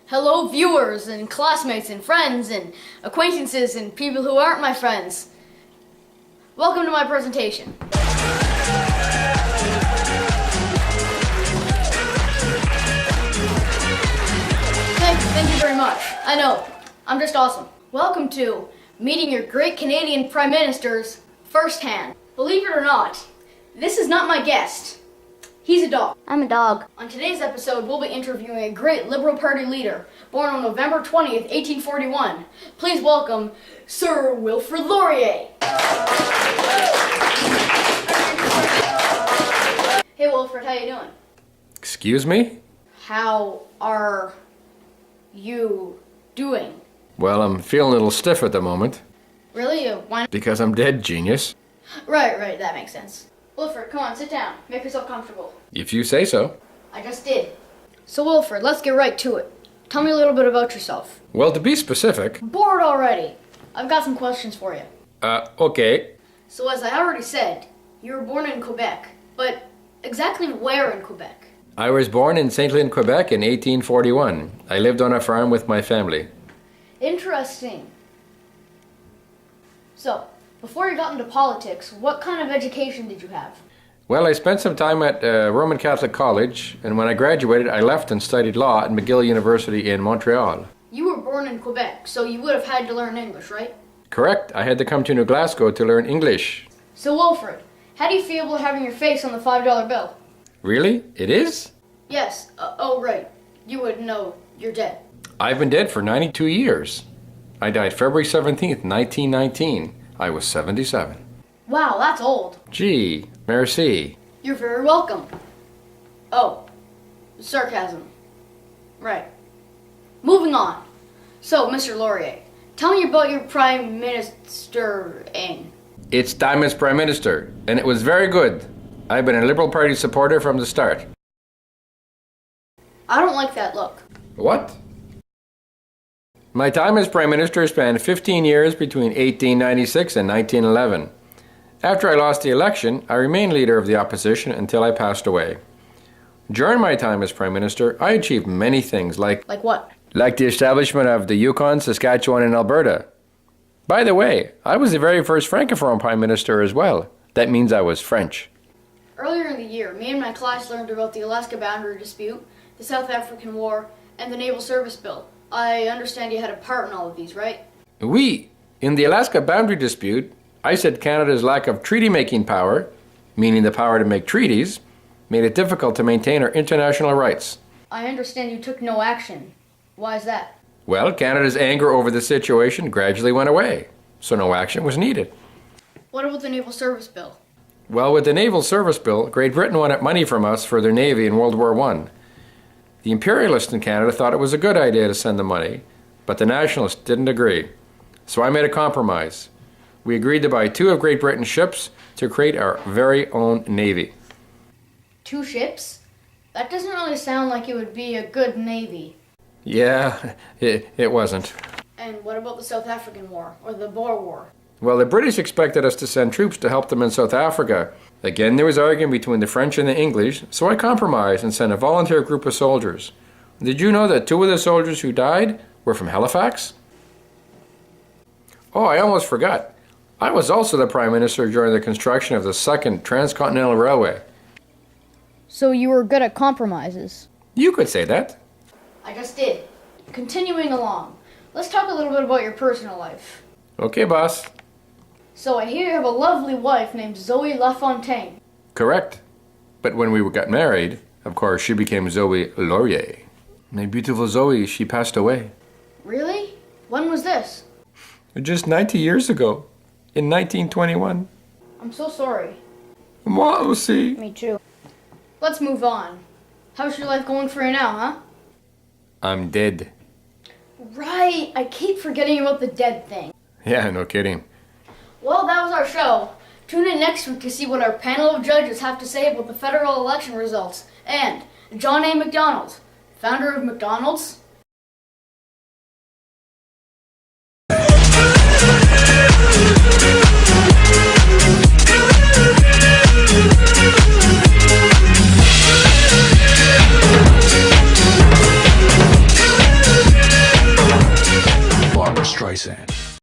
Hello viewers and classmates and friends and acquaintances and people who aren't my friends. Welcome to my presentation. Thank you very much. I know, I'm just awesome. Welcome to meeting your great Canadian Prime Ministers firsthand. Believe it or not, this is not my guest. He's a dog. I'm a dog. On today's episode, we'll be interviewing a great Liberal Party leader, born on November 20th, 1841. Please welcome Sir Wilfrid Laurier. Hey Wilfrid, how you doing? Excuse me? How are you doing? Well, I'm feeling a little stiff at the moment. Really? Why? Because I'm dead, genius. Right, that makes sense. Wilfrid, come on, sit down. Make yourself comfortable. If you say so. I just did. So Wilfrid, let's get right to it. Tell me a little bit about yourself. Well, to be specific... Bored already. I've got some questions for you. Okay. So as I already said, you were born in Quebec, but exactly where in Quebec? I was born in Saint-Lin, Quebec in 1841. I lived on a farm with my family. Interesting. So, before you got into politics, what kind of education did you have? Well, I spent some time at Roman Catholic College, and when I graduated, I left and studied law at McGill University in Montreal. You were born in Quebec, so you would have had to learn English, right? Correct. I had to come to New Glasgow to learn English. So Wilfrid, how do you feel about having your face on the $5 bill? Really? It is? Yes. Oh, right. You would know you're dead. I've been dead for 92 years. I died February 17th, 1919. I was 77. Wow, that's old. Gee, merci. You're very welcome. Oh, sarcasm. Right. Moving on. So, Mr. Laurier, tell me about your prime ministering. It's time as Prime Minister, and it was very good. I've been a Liberal Party supporter from the start. I don't like that look. What? My time as Prime Minister spanned 15 years between 1896 and 1911. After I lost the election, I remained leader of the opposition until I passed away. During my time as Prime Minister, I achieved many things like... Like what? Like the establishment of the Yukon, Saskatchewan, and Alberta. By the way, I was the very first Francophone Prime Minister as well. That means I was French. Earlier in the year, me and my class learned about the Alaska Boundary Dispute, the South African War, and the Naval Service Bill. I understand you had a part in all of these, right? Oui. In the Alaska Boundary Dispute, I said Canada's lack of treaty-making power, meaning the power to make treaties, made it difficult to maintain our international rights. I understand you took no action. Why is that? Well, Canada's anger over the situation gradually went away, so no action was needed. What about the Naval Service Bill? Well, with the Naval Service Bill, Great Britain wanted money from us for their Navy in World War I. The imperialists in Canada thought it was a good idea to send the money, but the nationalists didn't agree. So I made a compromise. We agreed to buy 2 of Great Britain's ships to create our very own Navy. 2 ships? That doesn't really sound like it would be a good Navy. Yeah, it wasn't. And what about the South African War, or the Boer War? Well, the British expected us to send troops to help them in South Africa. Again, there was arguing between the French and the English, so I compromised and sent a volunteer group of soldiers. Did you know that 2 of the soldiers who died were from Halifax? Oh, I almost forgot. I was also the Prime Minister during the construction of the second Transcontinental Railway. So you were good at compromises? You could say that. I just did. Continuing along, let's talk a little bit about your personal life. Okay, boss. So I hear you have a lovely wife named Zoe Lafontaine. Correct. But when we got married, of course, she became Zoe Laurier. My beautiful Zoe, she passed away. Really? When was this? Just 90 years ago, in 1921. I'm so sorry. Moi aussi. Me too. Let's move on. How's your life going for you now, huh? I'm dead. Right, I keep forgetting about the dead thing. Yeah, no kidding. Well, that was our show. Tune in next week to see what our panel of judges have to say about the federal election results. And John A. MacDonald, founder of McDonald's, Streisand.